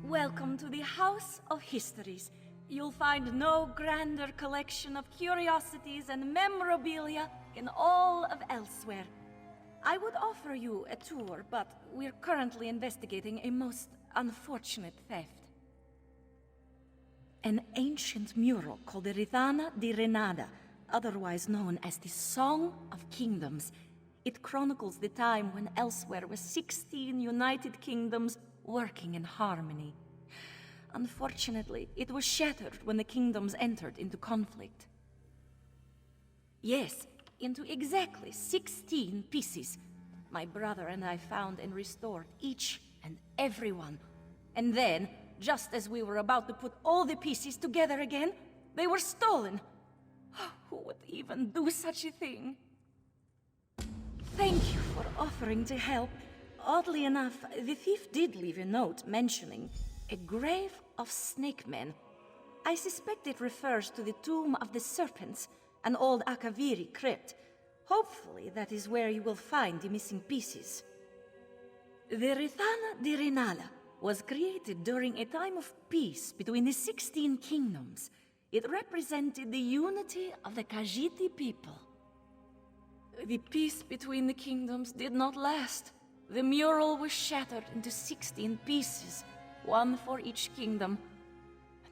Welcome to the House of Histories. You'll find no grander collection of curiosities and memorabilia in all of Elsewhere. I would offer you a tour, but we're currently investigating a most unfortunate theft. An ancient mural called the Rithana di Renada, otherwise known as the Song of Kingdoms. It chronicles the time when Elsewhere were 16 united kingdoms working in harmony. Unfortunately, it was shattered when the kingdoms entered into conflict. Yes, into exactly 16 pieces. My brother and I found and restored each and every one. And then, just as we were about to put all the pieces together again, they were stolen. Who would even do such a thing? Thank you for offering to help. Oddly enough, the thief did leave a note mentioning a grave of snake men. I suspect it refers to the Tomb of the Serpents, an old Akaviri crypt. Hopefully that is where you will find the missing pieces. The Rithana di Renala was created during a time of peace between the 16 kingdoms. It represented the unity of the Khajiiti people. The peace between the kingdoms did not last. The mural was shattered into 16 pieces, one for each kingdom.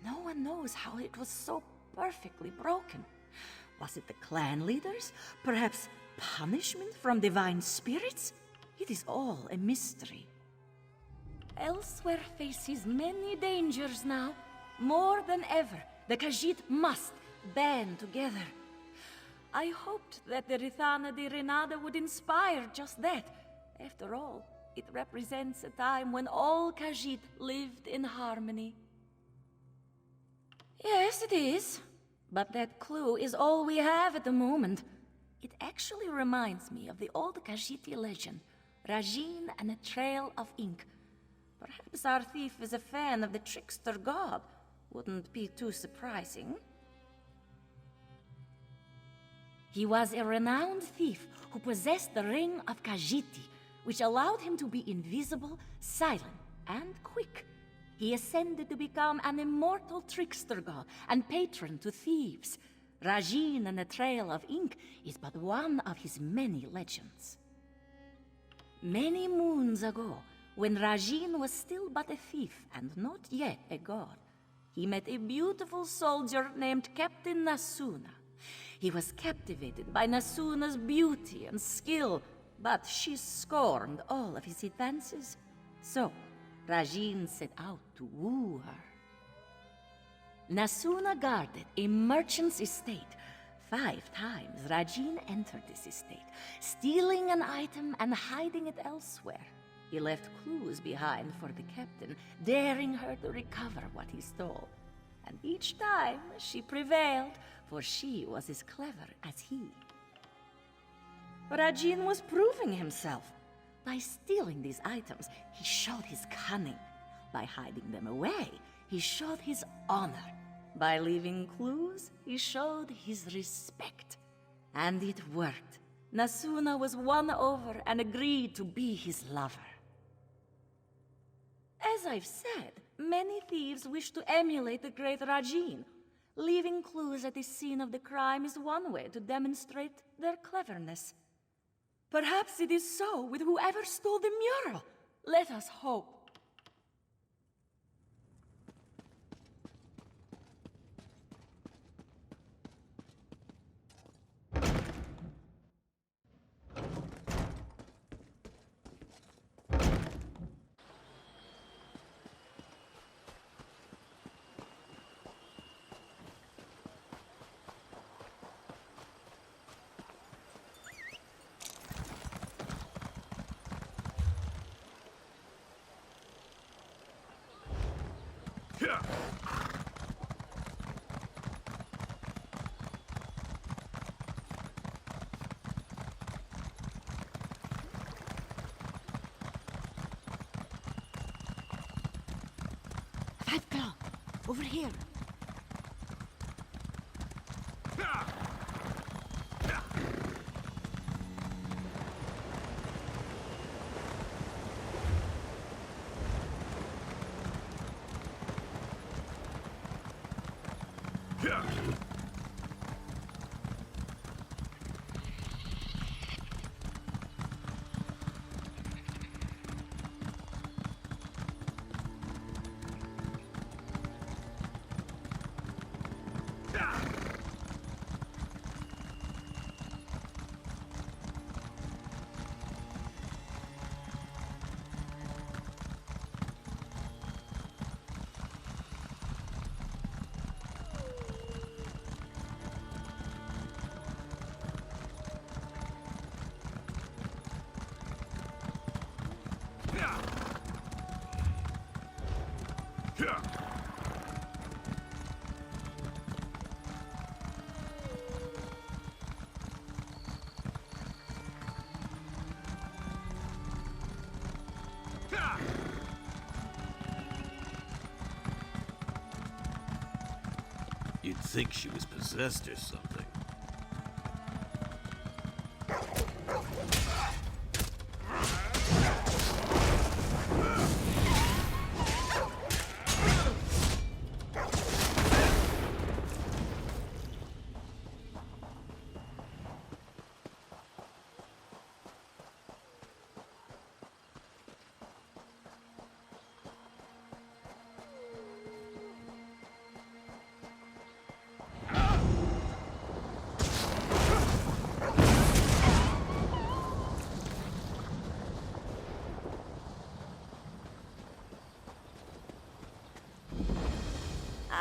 No one knows how it was so perfectly broken. Was it the clan leaders? Perhaps punishment from divine spirits? It is all a mystery. Elsewhere faces many dangers now. More than ever, the Khajiit must band together. I hoped that the Rithana di Renada would inspire just that. After all, it represents a time when all Khajiit lived in harmony. Yes, it is. But that clue is all we have at the moment. It actually reminds me of the old Khajiiti legend, Rajin and a Trail of Ink. Perhaps our thief is a fan of the trickster god. Wouldn't be too surprising. He was a renowned thief who possessed the Ring of Khajiiti, which allowed him to be invisible, silent, and quick. He ascended to become an immortal trickster god and patron to thieves. Rajin and the Trail of Ink is but one of his many legends. Many moons ago, when Rajin was still but a thief and not yet a god, he met a beautiful soldier named Captain Nasuna. He was captivated by Nasuna's beauty and skill, but she scorned all of his advances. So, Rajin set out to woo her. Nasuna guarded a merchant's estate. 5 times Rajin entered this estate, stealing an item and hiding it elsewhere. He left clues behind for the captain, daring her to recover what he stole. And each time she prevailed, for she was as clever as he. Rajin was proving himself. By stealing these items, he showed his cunning. By hiding them away, he showed his honor. By leaving clues, he showed his respect. And it worked. Nasuna was won over and agreed to be his lover. As I've said, many thieves wish to emulate the great Rajin. Leaving clues at the scene of the crime is one way to demonstrate their cleverness. Perhaps it is so with whoever stole the mural. Let us hope. Over here. You'd think she was possessed or something.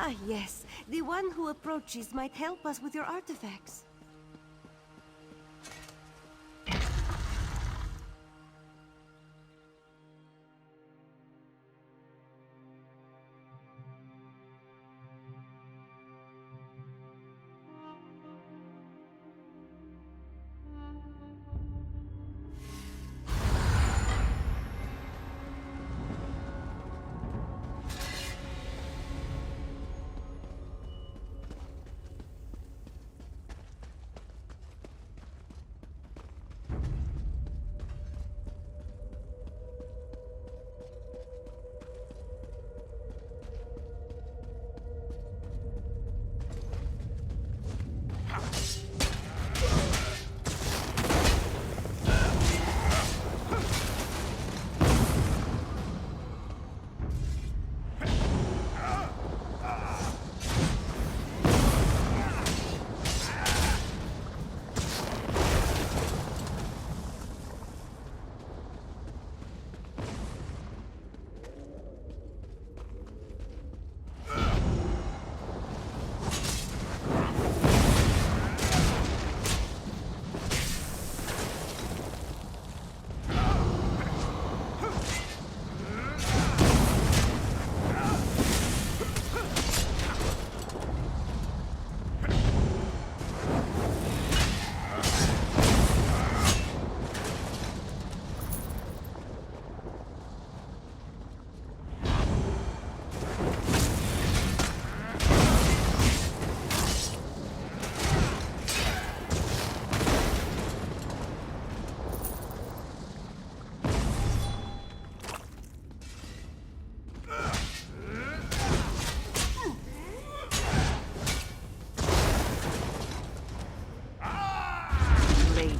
Ah, yes. The one who approaches might help us with your artifacts.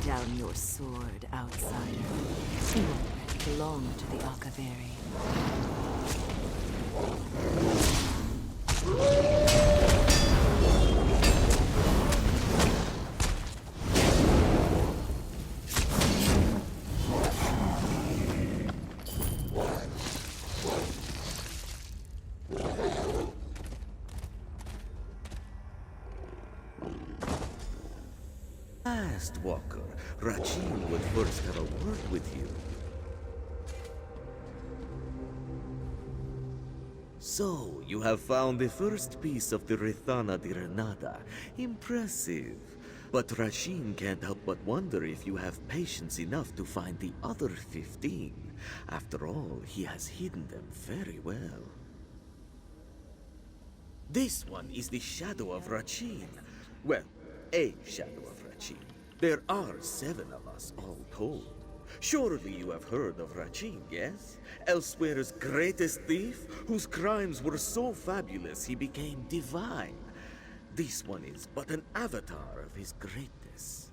Down your sword, outsider. You already belong to the Akaveri. Last Walker, Rachin would first have a word with you. So, you have found the first piece of the Rithana di Renata. Impressive. But Rachin can't help but wonder if you have patience enough to find the other 15. After all, he has hidden them very well. This one is the shadow of Rachin. Well, a shadow of Rachin. There are 7 of us, all told. Surely you have heard of Rachin, yes? Elsewhere's greatest thief, whose crimes were so fabulous he became divine. This one is but an avatar of his greatness.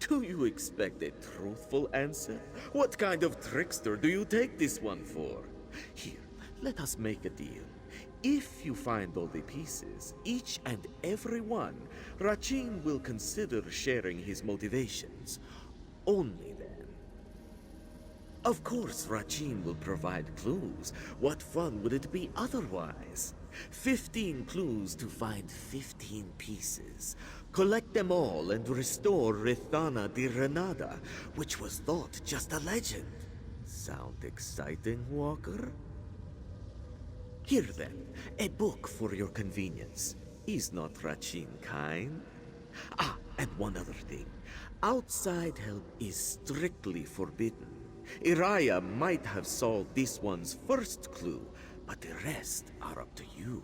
Do you expect a truthful answer? What kind of trickster do you take this one for? Here, let us make a deal. If you find all the pieces, each and every one, Rachin will consider sharing his motivations. Only then. Of course, Rachin will provide clues. What fun would it be otherwise? 15 clues to find 15 pieces. Collect them all and restore Rithana di Renata, which was thought just a legend. Sound exciting, Walker? Here then, a book for your convenience. Is not Rachin kind? Ah, and one other thing. Outside help is strictly forbidden. Iraya might have solved this one's first clue, but the rest are up to you.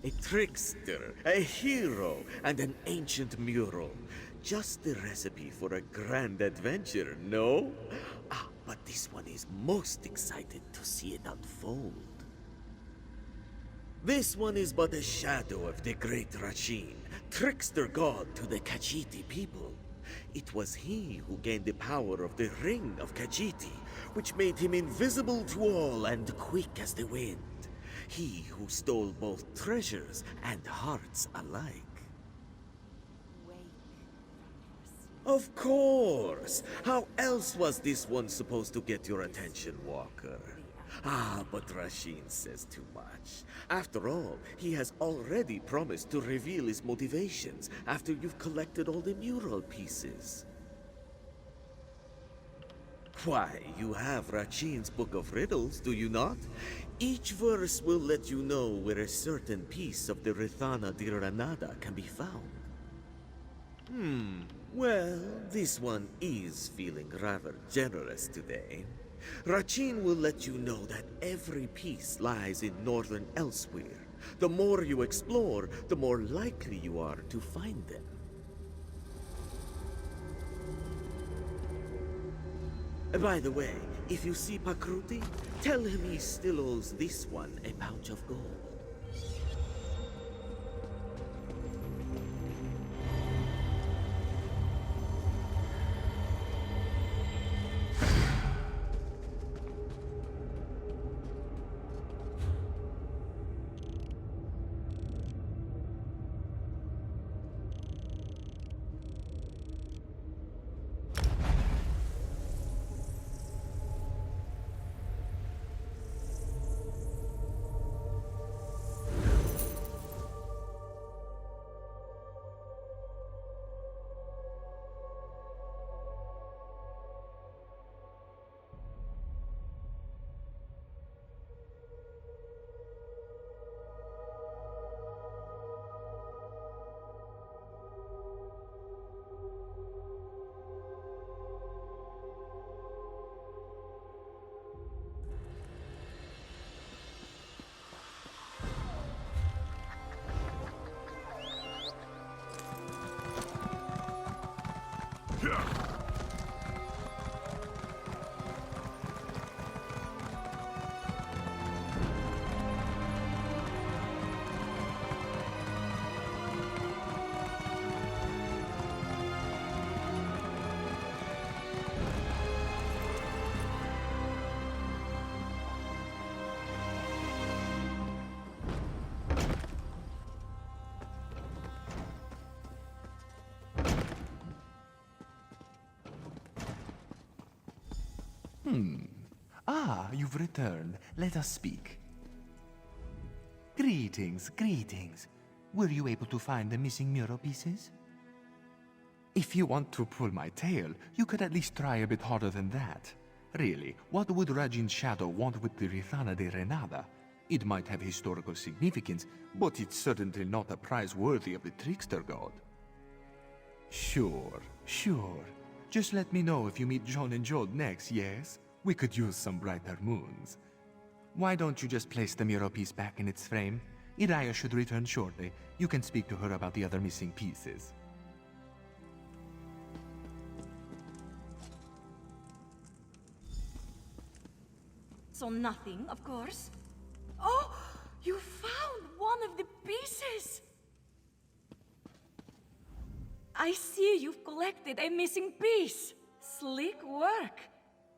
A trickster, a hero, and an ancient mural. Just the recipe for a grand adventure, no? Ah, but this one is most excited to see it unfold. This one is but a shadow of the great Rachin, trickster god to the Khajiiti people. It was he who gained the power of the Ring of Khajiiti, which made him invisible to all and quick as the wind. He who stole both treasures and hearts alike. Of course! How else was this one supposed to get your attention, Walker? Ah, but Rachin says too much. After all, he has already promised to reveal his motivations after you've collected all the mural pieces. Why, you have Rachin's Book of Riddles, do you not? Each verse will let you know where a certain piece of the Rithana di Ranada can be found. Well, this one is feeling rather generous today. Rachin will let you know that every piece lies in northern Elsewhere. The more you explore, the more likely you are to find them. By the way, if you see Pakruti, tell him he still owes this one a pouch of gold. Ah, you've returned. Let us speak. Greetings, greetings. Were you able to find the missing mural pieces? If you want to pull my tail, you could at least try a bit harder than that. Really, what would Rajin's shadow want with the Rithana de Renada? It might have historical significance, but it's certainly not a prize worthy of the trickster god. Sure. Just let me know if you meet John and Jod next, yes? We could use some brighter moons. Why don't you just place the mural piece back in its frame? Iraya should return shortly. You can speak to her about the other missing pieces. So nothing, of course. Oh, you found one of the pieces! I see you've collected a missing piece. Slick work.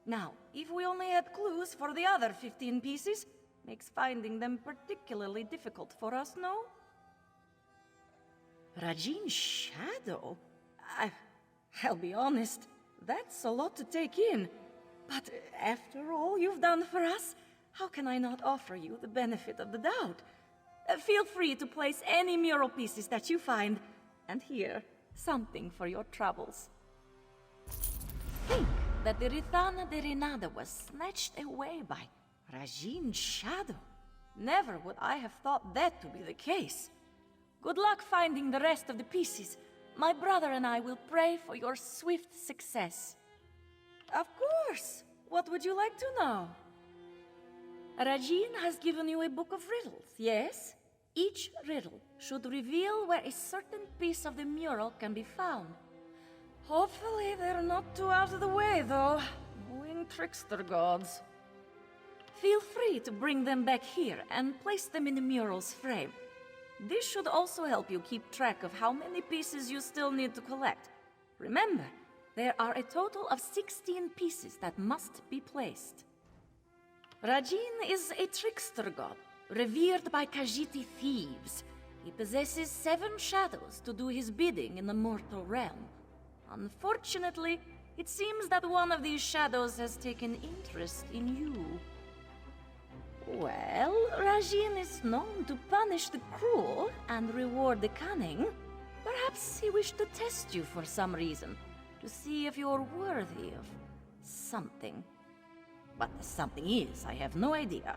Now, if we only had clues for the other 15 pieces, makes finding them particularly difficult for us, no? Rajin's shadow? I'll be honest, that's a lot to take in. But after all you've done for us, how can I not offer you the benefit of the doubt? Feel free to place any mural pieces that you find, and here, something for your troubles. Think that the Rithana de Renada was snatched away by Rajin's shadow. Never would I have thought that to be the case. Good luck finding the rest of the pieces. My brother and I will pray for your swift success. Of course. What would you like to know? Rajin has given you a book of riddles, yes? Each riddle should reveal where a certain piece of the mural can be found. Hopefully they're not too out of the way, though. Knowing trickster gods. Feel free to bring them back here and place them in the mural's frame. This should also help you keep track of how many pieces you still need to collect. Remember, there are a total of 16 pieces that must be placed. Rajin is a trickster god, revered by Khajiit thieves. He possesses 7 shadows to do his bidding in the mortal realm. Unfortunately, it seems that one of these shadows has taken interest in you. Well, Rajin is known to punish the cruel and reward the cunning. Perhaps he wished to test you for some reason, to see if you're worthy of something. What the something is, I have no idea.